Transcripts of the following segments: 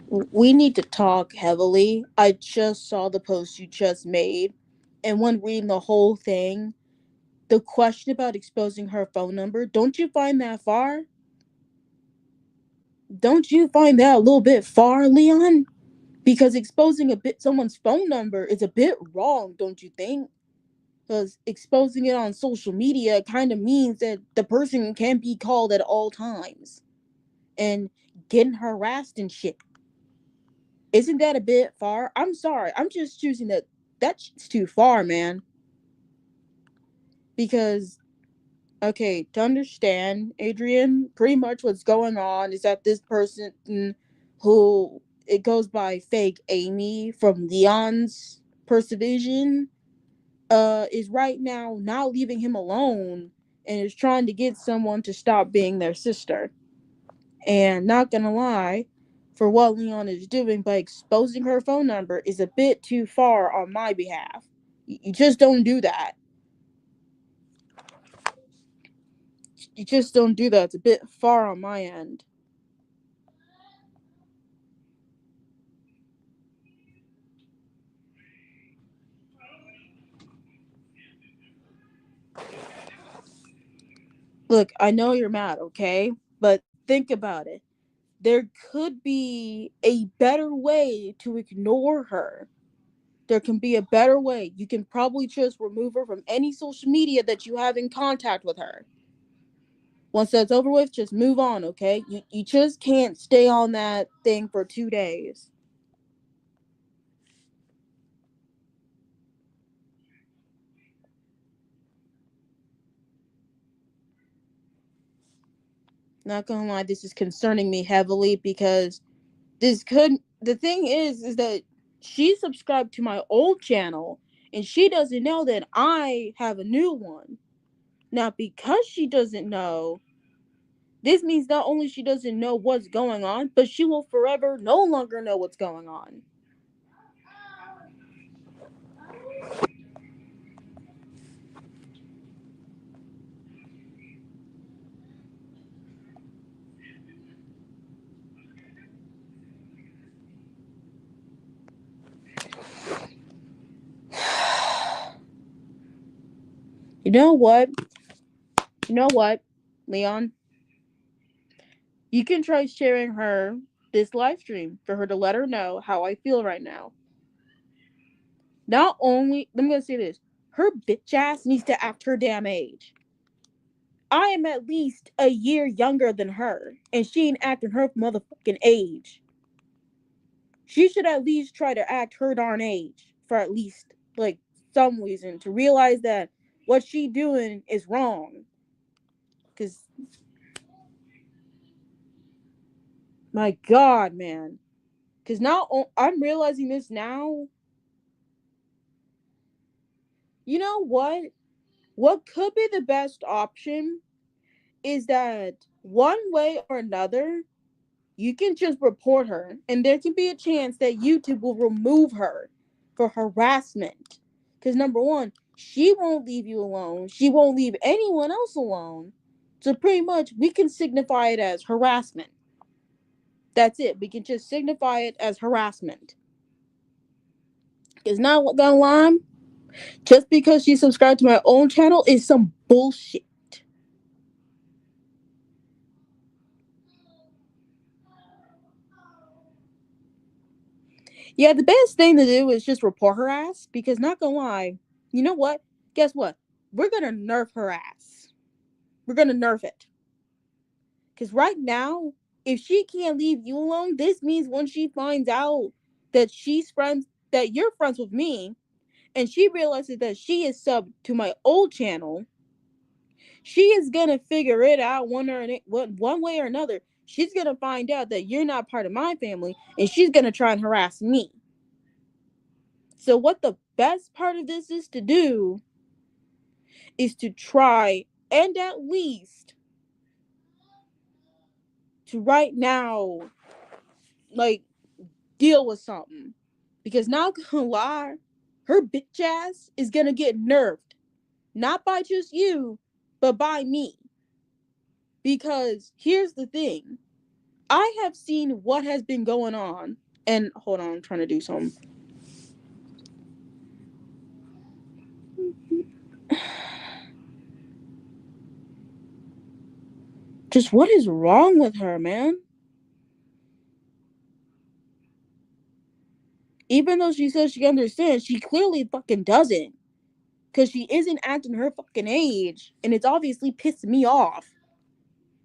We need to talk heavily. I just saw the post you just made, and when reading the whole thing, the question about exposing her phone number, don't you find that far? Don't you find that a little bit far, Leon? Because exposing a bit someone's phone number is a bit wrong, don't you think? Because exposing it on social media kind of means that the person can be called at all times and getting harassed and shit. Isn't that a bit far? I'm sorry. I'm just choosing that. That's too far, man. Because, okay, to understand, Adrian, pretty much what's going on is that this person who it goes by fake Amy from Leon's Persevision is right now not leaving him alone and is trying to get someone to stop being their sister. And not gonna lie, for what Leon is doing by exposing her phone number is a bit too far on my behalf. You just don't do that. You just don't do that. It's a bit far on my end. Look, I know you're mad, okay? But think about it. There could be a better way to ignore her. There can be a better way. You can probably just remove her from any social media that you have in contact with her. Once that's over with, just move on, okay? You just can't stay on that thing for 2 days. Not gonna lie, this is concerning me heavily because this could. The thing is that she subscribed to my old channel and she doesn't know that I have a new one. Now, because she doesn't know, this means not only she doesn't know what's going on, but she will forever no longer know what's going on. You know what? You know what, Leon? You can try sharing her this live stream for her to let her know how I feel right now. Not only, I'm gonna say this, her bitch ass needs to act her damn age. I am at least a year younger than her, and she ain't acting her motherfucking age. She should at least try to act her darn age for at least like some reason to realize that what she doing is wrong. Cause my God, man. Cause now I'm realizing this now. You know what? What could be the best option is that one way or another, you can just report her, and there can be a chance that YouTube will remove her for harassment. Because number one, she won't leave you alone, she won't leave anyone else alone. So, pretty much, we can signify it as harassment. That's it. We can just signify it as harassment. Because not gonna lie, just because she subscribed to my own channel is some bullshit. Yeah, the best thing to do is just report her ass because not gonna lie, you know what? Guess what? We're gonna nerf her ass. We're gonna nerf it. Cause right now, if she can't leave you alone, this means when she finds out that she's friends that you're friends with me and she realizes that she is sub to my old channel, she is gonna figure it out one way or another. She's gonna find out that you're not part of my family and she's gonna try and harass me. So what the best part of this is to do is to try and at least to right now like deal with something. Because not gonna lie, her bitch ass is gonna get nerfed. Not by just you, but by me. Because here's the thing. I have seen what has been going on. And hold on, I'm trying to do something. Just what is wrong with her, man? Even though she says she understands, she clearly fucking doesn't. Because she isn't acting her fucking age. And it's obviously pissing me off.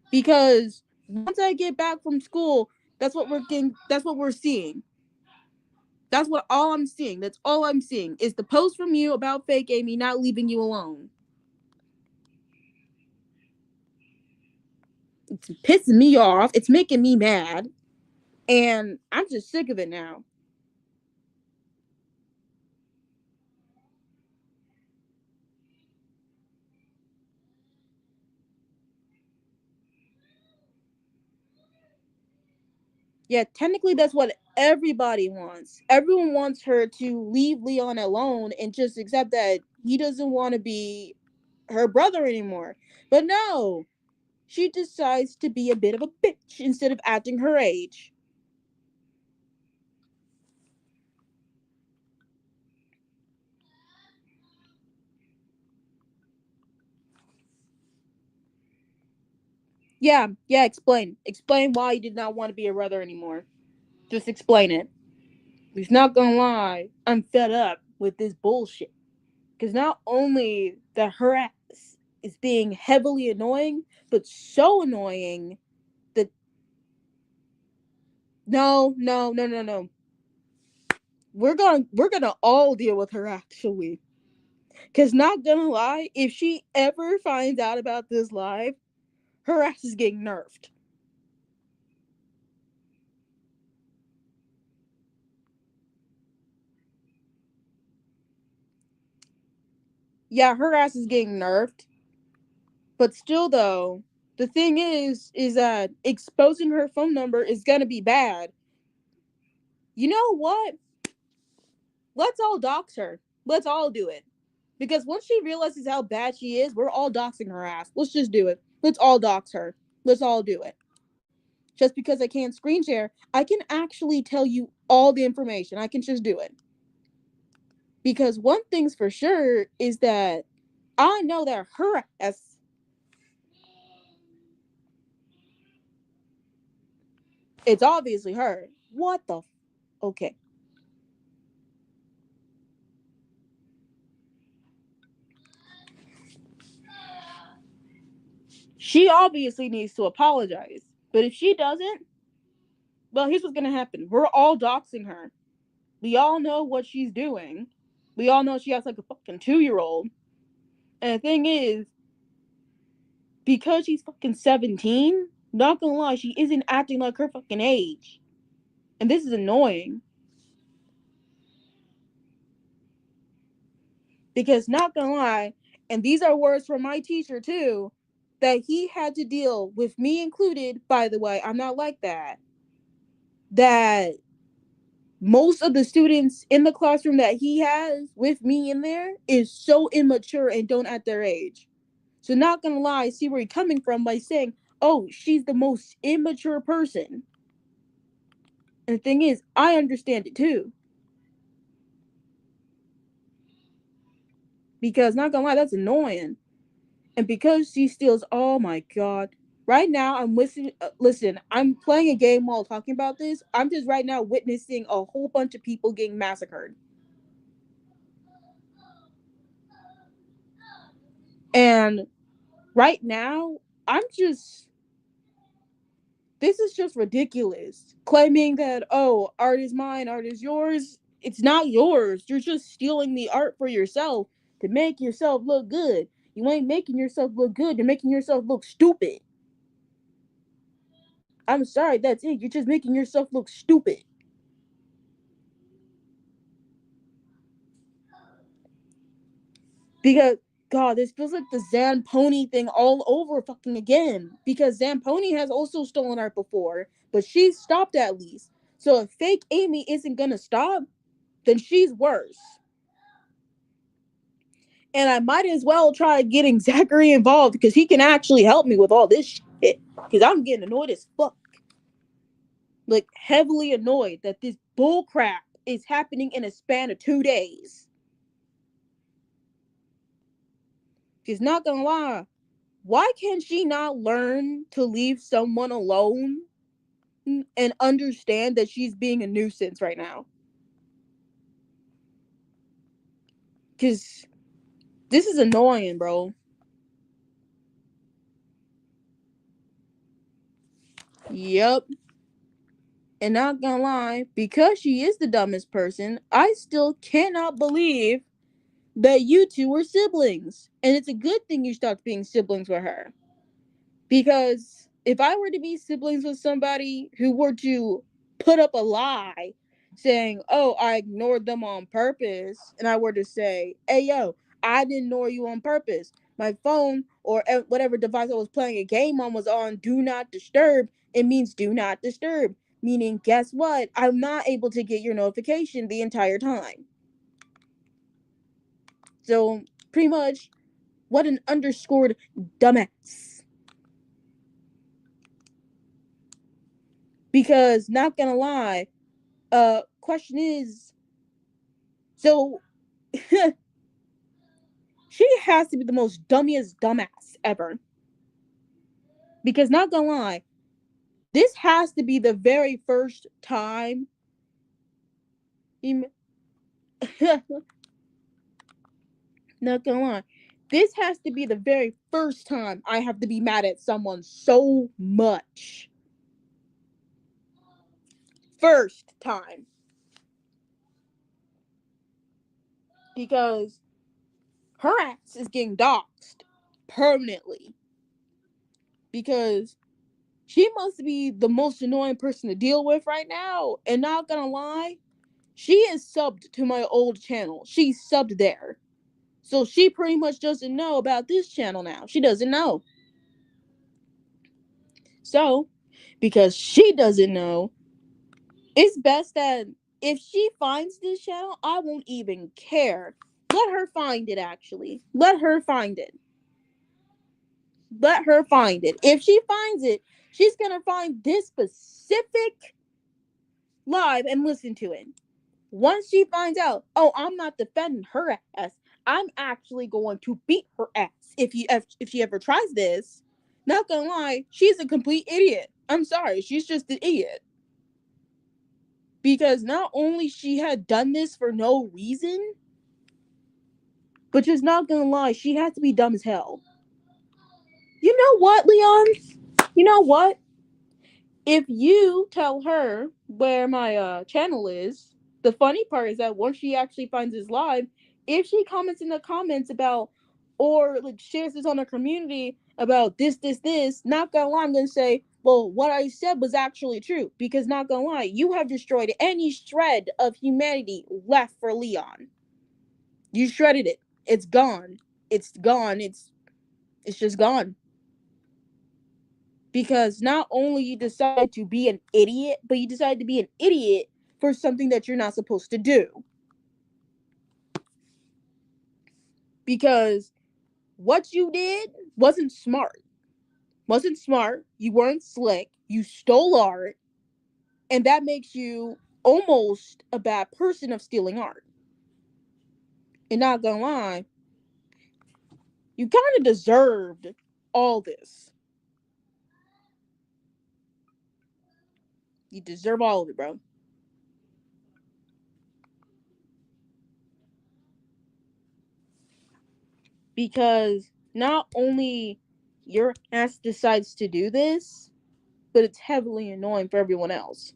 Because once I get back from school, that's what we're seeing. That's what all I'm seeing. That's all I'm seeing is the post from you about fake Amy not leaving you alone. It's pissing me off. It's making me mad. And I'm just sick of it now. Yeah, technically that's what everybody wants. Everyone wants her to leave Leon alone and just accept that he doesn't want to be her brother anymore. But no, she decides to be a bit of a bitch instead of acting her age. Yeah, explain. Explain why you did not want to be a brother anymore. Just explain it. He's not gonna lie, I'm fed up with this bullshit. Because not only that her ass is being heavily annoying, but so annoying that no. We're gonna all deal with her actually. Cause not gonna lie, if she ever finds out about this live, her ass is getting nerfed. Yeah, her ass is getting nerfed. But still though, the thing is that exposing her phone number is gonna be bad. You know what? Let's all dox her. Let's all do it. Because once she realizes how bad she is, we're all doxing her ass. Let's just do it. Let's all dox her. Let's all do it. Just because I can't screen share, I can actually tell you all the information. I can just do it. Because one thing's for sure is that I know that her ass, it's obviously her. What the? Okay. She obviously needs to apologize. But if she doesn't, well, here's what's going to happen. We're all doxing her. We all know what she's doing. We all know she has like a fucking 2-year-old. And the thing is, because she's fucking 17, not gonna lie, she isn't acting like her fucking age. And this is annoying. Because not gonna lie, and these are words from my teacher too, that he had to deal with me included, by the way, I'm not like that. That most of the students in the classroom that he has with me in there is so immature and don't act their age. So not gonna lie, I see where you're coming from by saying, "Oh, she's the most immature person." And the thing is, I understand it too, because not gonna lie, that's annoying. And because she steals, oh my god! Right now, I'm listening. Listen, I'm playing a game while talking about this. I'm just right now witnessing a whole bunch of people getting massacred, and right now, I'm just this is just ridiculous. Claiming that, oh, art is mine, art is yours. It's not yours. You're just stealing the art for yourself to make yourself look good. You ain't making yourself look good. You're making yourself look stupid. I'm sorry, that's it. You're just making yourself look stupid. Because, God, this feels like the Zamponi thing all over fucking again. Because Zamponi has also stolen art before, but she's stopped at least. So if fake Amy isn't gonna stop, then she's worse. And I might as well try getting Zachary involved because he can actually help me with all this shit. Because I'm getting annoyed as fuck. like heavily annoyed that this bull crap is happening in a span of 2 days. She's not gonna lie. Why can she not learn to leave someone alone and understand that she's being a nuisance right now? Because this is annoying, bro. Yep. And not gonna lie, because she is the dumbest person, I still cannot believe that you two were siblings. And it's a good thing you stopped being siblings with her. Because if I were to be siblings with somebody who were to put up a lie saying, oh, I ignored them on purpose, and I were to say, hey, yo, I didn't ignore you on purpose. My phone or whatever device I was playing a game on was on do not disturb. It means do not disturb. Meaning, guess what? I'm not able to get your notification the entire time. So, pretty much, what an underscored dumbass. Because, not gonna lie, question is, so she has to be the most dummiest dumbass ever. Because, not gonna lie, this has to be the very first time. Not gonna lie, this has to be the very first time I have to be mad at someone so much. First time. Because her ass is getting doxxed permanently. Because she must be the most annoying person to deal with right now. And not gonna lie, she is subbed to my old channel. She's subbed there. So she pretty much doesn't know about this channel now. She doesn't know. So, because she doesn't know, it's best that if she finds this channel, I won't even care. Let her find it, actually. Let her find it. Let her find it. If she finds it, she's going to find this specific live and listen to it. Once she finds out, oh, I'm not defending her ass. I'm actually going to beat her ass if she ever tries this. Not gonna lie, she's a complete idiot. I'm sorry, she's just an idiot. Because not only she had done this for no reason, but just not gonna lie, she has to be dumb as hell. You know what, Leon? You know what? If you tell her where my channel is, the funny part is that once she actually finds this live, if she comments in the comments about or like shares this on her community about this, not gonna lie, I'm gonna say, well, what I said was actually true. Because not gonna lie, you have destroyed any shred of humanity left for Leon. You shredded it. It's gone. It's gone. It's just gone. Because not only you decide to be an idiot, but you decide to be an idiot for something that you're not supposed to do. Because what you did wasn't smart. Wasn't smart. You weren't slick. You stole art. And that makes you almost a bad person of stealing art. And not gonna lie, you kind of deserved all this. You deserve all of it, bro. Because not only your ass decides to do this, but it's heavily annoying for everyone else.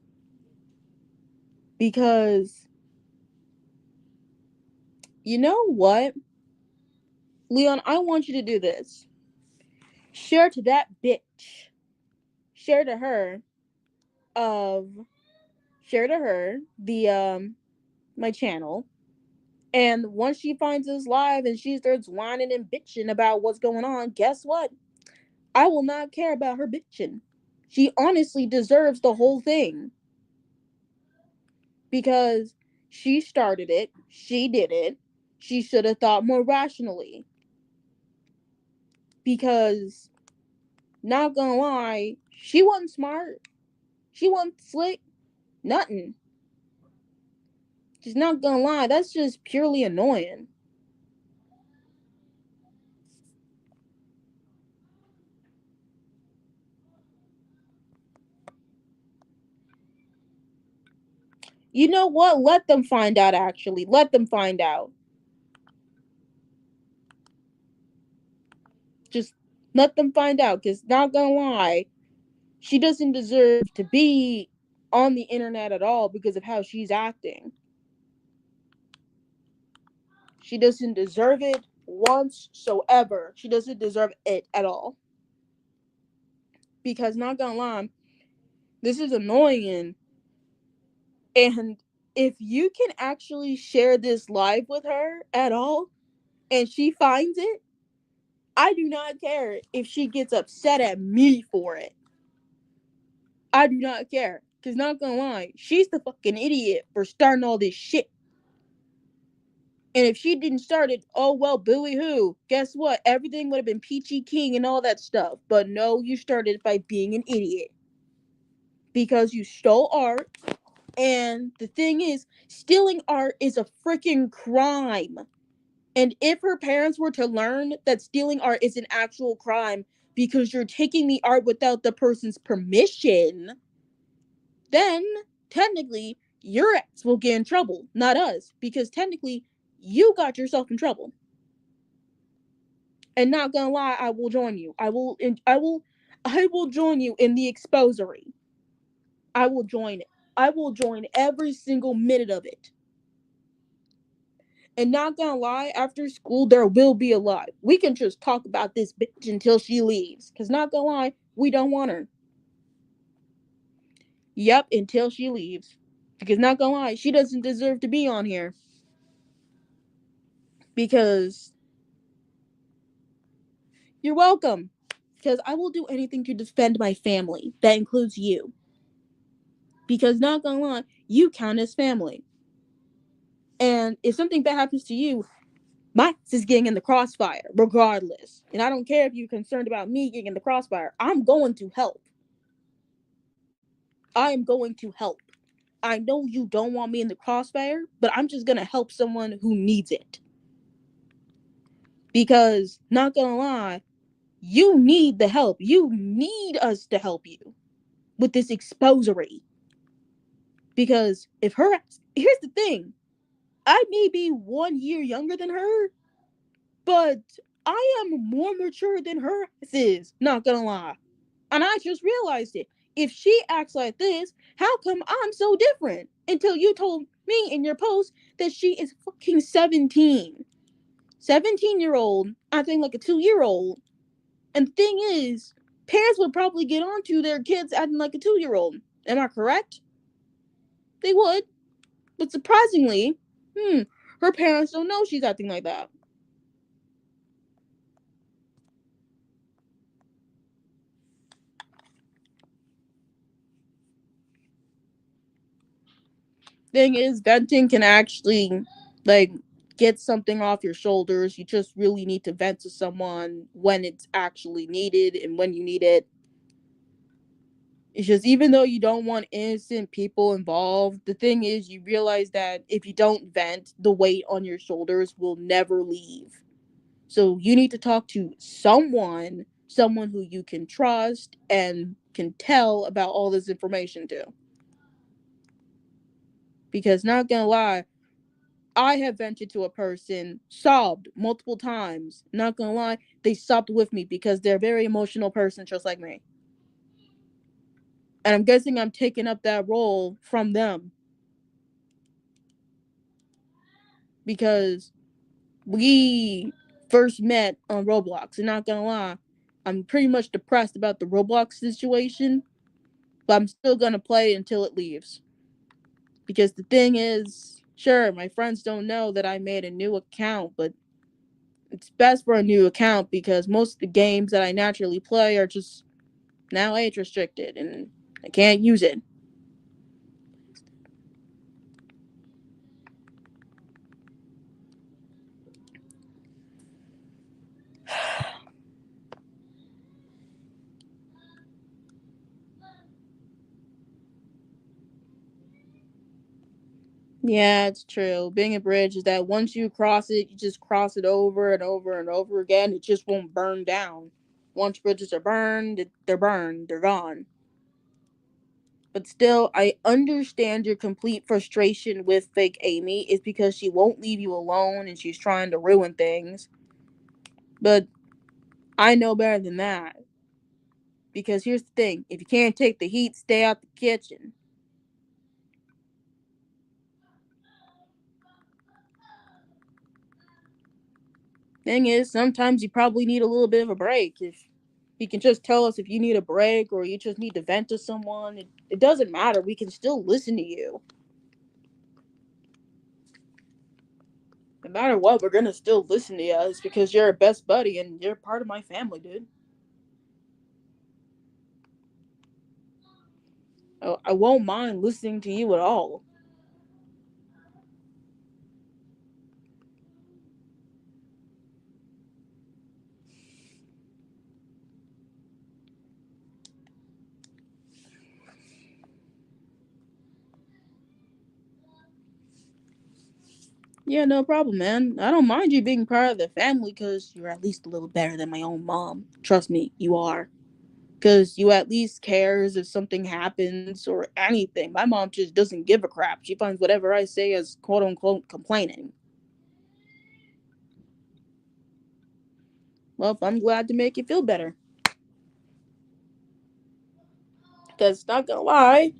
Because you know what, Leon, I want you to do this. Share to that bitch. Share to her of share to her the my channel. And once she finds this live and she starts whining and bitching about what's going on, guess what? I will not care about her bitching. She honestly deserves the whole thing. Because she started it, she did it. She should have thought more rationally. Because, not gonna lie, she wasn't smart. She wants slick nothing. She's not gonna lie, that's just purely annoying. You know what? Let them find out, actually. Let them find out. Just let them find out, because not gonna lie, she doesn't deserve to be on the internet at all because of how she's acting. She doesn't deserve it whatsoever. She doesn't deserve it at all. Because not gonna lie, this is annoying. And if you can actually share this live with her at all and she finds it, I do not care if she gets upset at me for it. I do not care. Cause not gonna lie, she's the fucking idiot for starting all this shit. And if she didn't start it, oh well, booey hoo. Guess what? Everything would have been peachy king and all that stuff. But no, you started by being an idiot. Because you stole art. And the thing is, stealing art is a freaking crime. And if her parents were to learn that stealing art is an actual crime because you're taking the art without the person's permission, then technically your ex will get in trouble, not us, because technically you got yourself in trouble. And not gonna lie, I will join you. I will join you in the exposery. I will join it. I will join every single minute of it. And not gonna lie, after school there will be a lot. We can just talk about this bitch until she leaves. Cause not gonna lie, we don't want her. Yep, until she leaves. Because not gonna lie, she doesn't deserve to be on here. Because you're welcome. Because I will do anything to defend my family. That includes you. Because not gonna lie, you count as family. And if something bad happens to you, my ass is getting in the crossfire, regardless. And I don't care if you're concerned about me getting in the crossfire. I'm going to help. I am going to help. I know you don't want me in the crossfire, but I'm just gonna help someone who needs it. Because, not gonna lie, you need the help. You need us to help you with this exposery. Because if her, here's the thing, I may be 1 year younger than her, but I am more mature than her is. Not gonna lie. And I just realized it. If she acts like this, how come I'm so different? Until you told me in your post that she is fucking 17. 17-year-old acting like a 2-year-old. And the thing is, parents would probably get on to their kids acting like a 2-year-old. Am I correct? They would. But surprisingly, her parents don't know she's acting like that. Thing is, venting can actually, like, get something off your shoulders. You just really need to vent to someone when it's actually needed and when you need it. It's just, even though you don't want innocent people involved, the thing is, you realize that if you don't vent, the weight on your shoulders will never leave. So you need to talk to someone who you can trust and can tell about all this information to. Because not gonna lie, I have vented to a person, sobbed multiple times. Not gonna lie, they sobbed with me because they're a very emotional person, just like me. And I'm guessing I'm taking up that role from them because we first met on Roblox. And not gonna lie, I'm pretty much depressed about the Roblox situation, but I'm still gonna play it until it leaves. Because the thing is, sure, my friends don't know that I made a new account, but it's best for a new account because most of the games that I naturally play are just now age restricted and I can't use it. Yeah, it's true. Being a bridge is that once you cross it, you just cross it over and over and over again. It just won't burn down. Once bridges are burned, they're gone. But still, I understand your complete frustration with fake Amy. It's because she won't leave you alone and she's trying to ruin things. But I know better than that. Because here's the thing, if you can't take the heat, stay out the kitchen. Thing is, sometimes you probably need a little bit of a break. If you can just tell us if you need a break or you just need to vent to someone, it doesn't matter. We can still listen to you. No matter what, we're gonna still listen to you. It's because you're our best buddy and you're part of my family, dude. I won't mind listening to you at all. Yeah, no problem, man. I don't mind you being part of the family because you're at least a little better than my own mom. Trust me, you are. Because you at least cares if something happens or anything. My mom just doesn't give a crap. She finds whatever I say as quote unquote complaining. Well, I'm glad to make you feel better. Because, not gonna lie,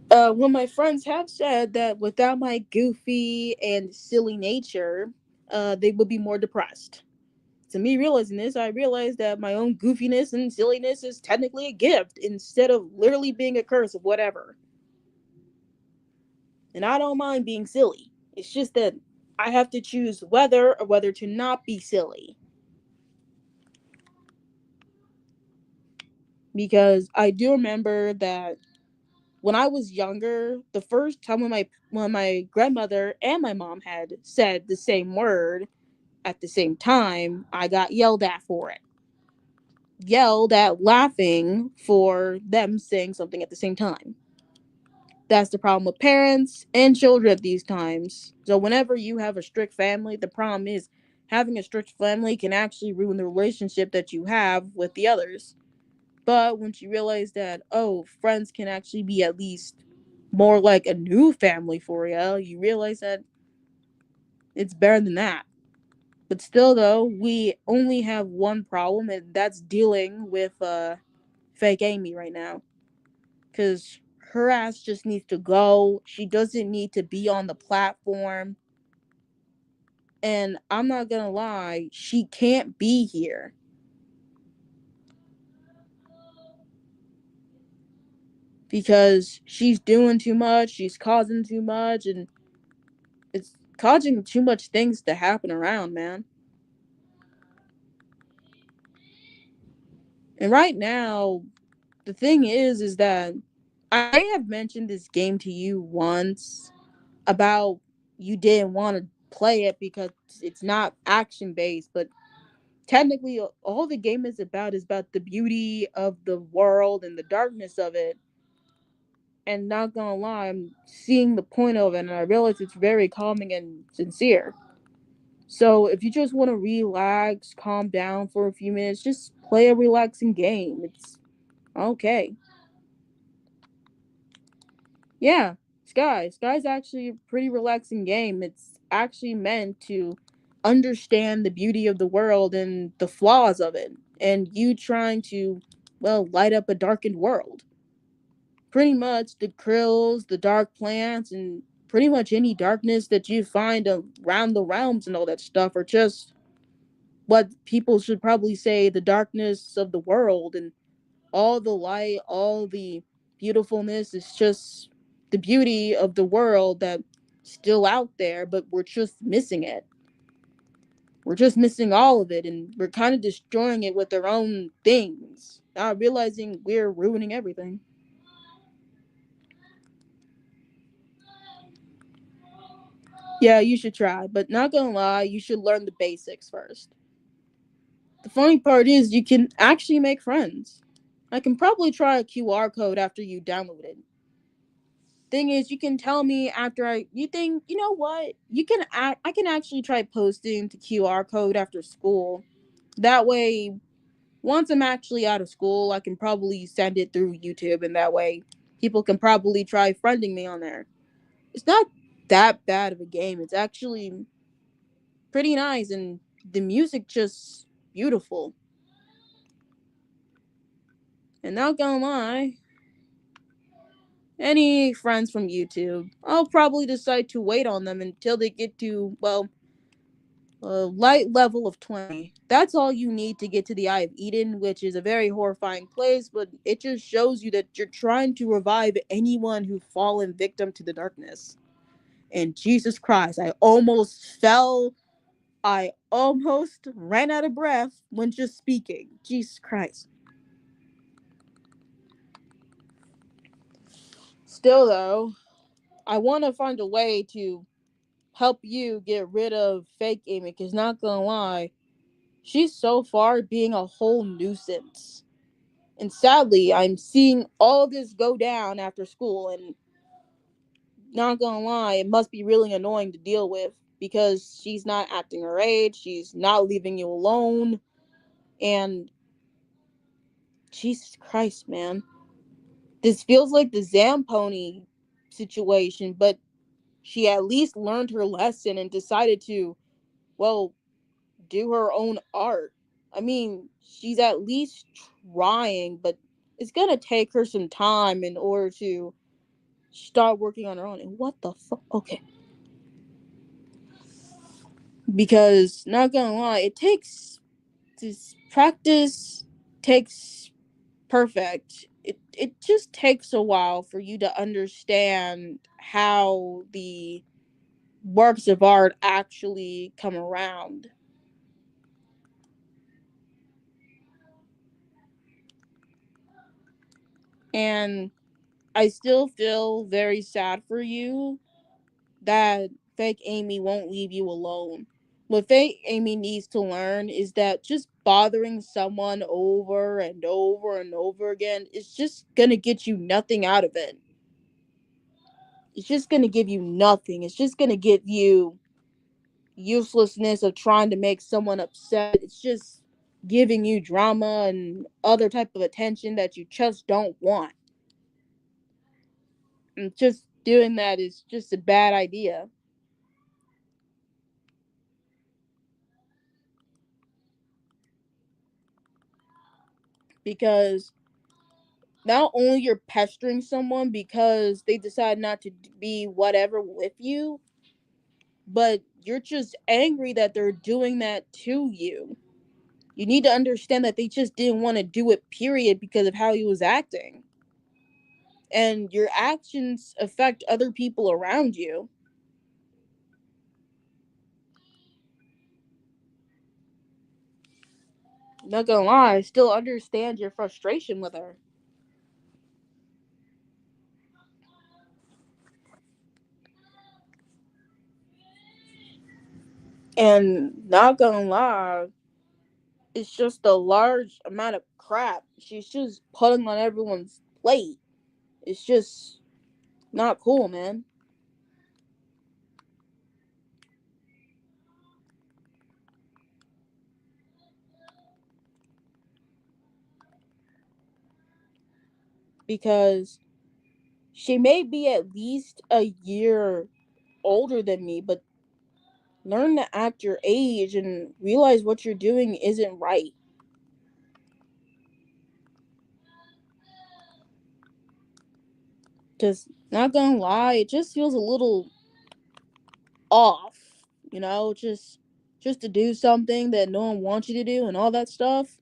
when my friends have said that without my goofy and silly nature, they would be more depressed. To me, realizing this, I realized that my own goofiness and silliness is technically a gift instead of literally being a curse of whatever. And I don't mind being silly. It's just that I have to choose whether or whether to not be silly. Because I do remember that when I was younger, the first time when my grandmother and my mom had said the same word at the same time, I got yelled at for it. Yelled at laughing for them saying something at the same time. That's the problem with parents and children at these times. So whenever you have a strict family, the problem is having a strict family can actually ruin the relationship that you have with the others. But once you realize that, oh, friends can actually be at least more like a new family for you, you realize that it's better than that. But still, though, we only have one problem, and that's dealing with fake Amy right now. Because her ass just needs to go. She doesn't need to be on the platform. And I'm not gonna lie, she can't be here because she's doing too much, she's causing too much, and it's causing too much things to happen around, man. And right now, the thing is that I have mentioned this game to you once about you didn't want to play it because it's not action based, but technically all the game is about the beauty of the world and the darkness of it. And not gonna lie, I'm seeing the point of it and I realize it's very calming and sincere. So if you just want to relax, calm down for a few minutes, just play a relaxing game. It's okay. Yeah, Sky's actually a pretty relaxing game. It's actually meant to understand the beauty of the world and the flaws of it, and you trying to, well, light up a darkened world. Pretty much the krills, the dark plants, and pretty much any darkness that you find around the realms and all that stuff are just what people should probably say the darkness of the world, and all the light, all the beautifulness is just the beauty of the world that's still out there, but we're just missing it. We're just missing all of it, and we're kind of destroying it with our own things, not realizing we're ruining everything. Yeah, you should try, but not gonna lie, you should learn the basics first. The funny part is, you can actually make friends. I can probably try a QR code after you download it. thing is, you can tell me after you think, you know what, I can actually try posting the QR code after school. That way, once I'm actually out of school, I can probably send it through YouTube, and that way people can probably try friending me on there. It's not that bad of a game. It's actually pretty nice, and the music just beautiful. And not gonna lie, any friends from YouTube, I'll probably decide to wait on them until they get to, well, a light level of 20. That's all you need to get to the Eye of Eden, which is a very horrifying place, but it just shows you that you're trying to revive anyone who's fallen victim to the darkness. And Jesus Christ, I almost ran out of breath when just speaking. Jesus Christ. Still, though, I want to find a way to help you get rid of fake Amy, because not gonna lie, she's so far being a whole nuisance. And sadly, I'm seeing all this go down after school, and not gonna lie, it must be really annoying to deal with because she's not acting her age, she's not leaving you alone, and Jesus Christ, man. This feels like the Zamponi situation, but she at least learned her lesson and decided to, well, do her own art. I mean, she's at least trying, but it's gonna take her some time in order to start working on her own. And what the fuck? Okay. Because, not gonna lie, it takes this practice, takes perfect. It just takes a while for you to understand how the works of art actually come around. And I still feel very sad for you that fake Amy won't leave you alone. What fake Amy needs to learn is that just bothering someone over and over and over again is just gonna get you nothing out of it. It's just gonna give you nothing. It's just gonna give you uselessness of trying to make someone upset. It's just giving you drama and other type of attention that you just don't want. And just doing that is just a bad idea. Because not only you're pestering someone because they decide not to be whatever with you, but you're just angry that they're doing that to you. You need to understand that they just didn't want to do it, period, because of how he was acting. And your actions affect other people around you. Not gonna lie, I still understand your frustration with her. And not gonna lie, it's just a large amount of crap she's just putting on everyone's plate. It's just not cool, man. Because she may be at least a year older than me, but learn to act your age and realize what you're doing isn't right. Just not gonna lie, it just feels a little off, you know, just to do something that no one wants you to do and all that stuff.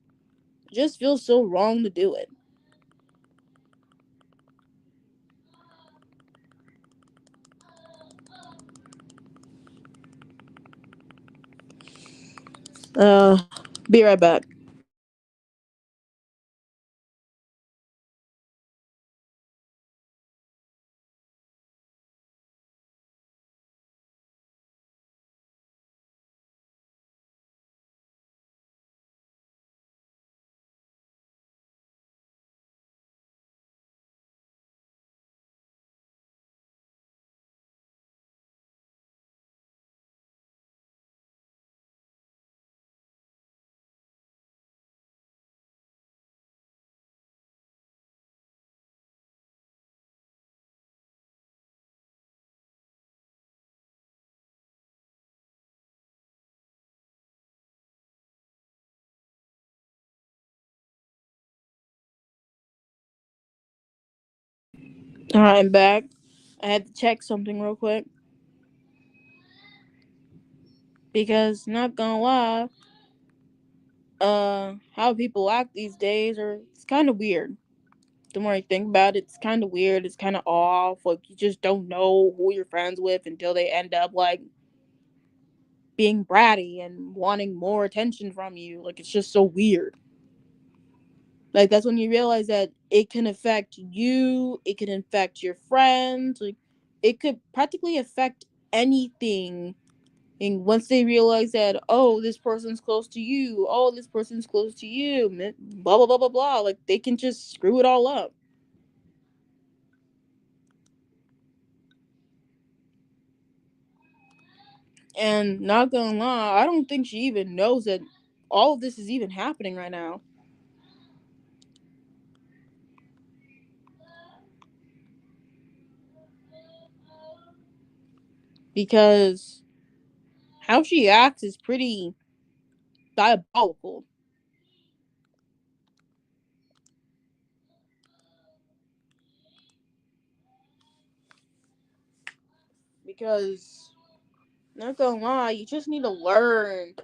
It just feels so wrong to do it. Uh be right back. Alright, I'm back. I had to check something real quick. Because, not gonna lie, how people act these days it's kind of weird. The more I think about it, it's kind of weird. It's kind of off. Like, you just don't know who you're friends with until they end up, like, being bratty and wanting more attention from you. Like, it's just so weird. Like, that's when you realize that it can affect you, it can affect your friends, like, it could practically affect anything. And once they realize that, oh, this person's close to you, oh, this person's close to you, blah, blah, blah, blah, blah, like, they can just screw it all up. And not gonna lie, I don't think she even knows that all of this is even happening right now. Because how she acts is pretty diabolical. Because, not gonna lie, you just need to learn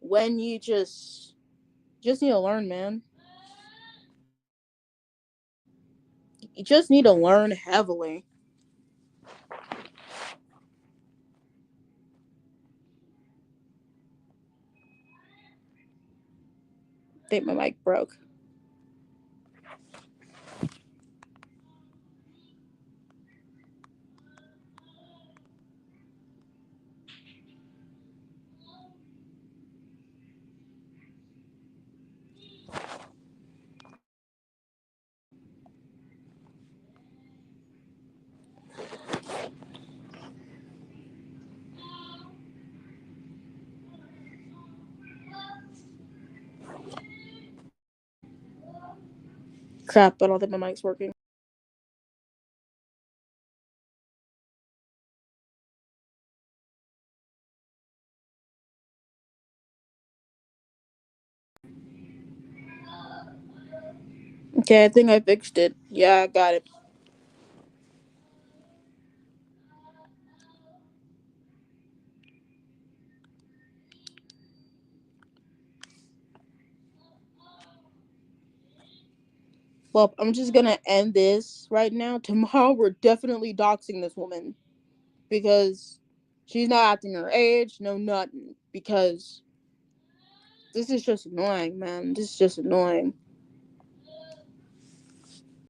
when you just need to learn, man. You just need to learn heavily. I think my mic broke. Crap, I don't think my mic's working. Okay, I think I fixed it. Yeah, I got it. Well, I'm just gonna end this right now. Tomorrow, we're definitely doxing this woman because she's not acting her age, no nothing. Because this is just annoying, man. This is just annoying.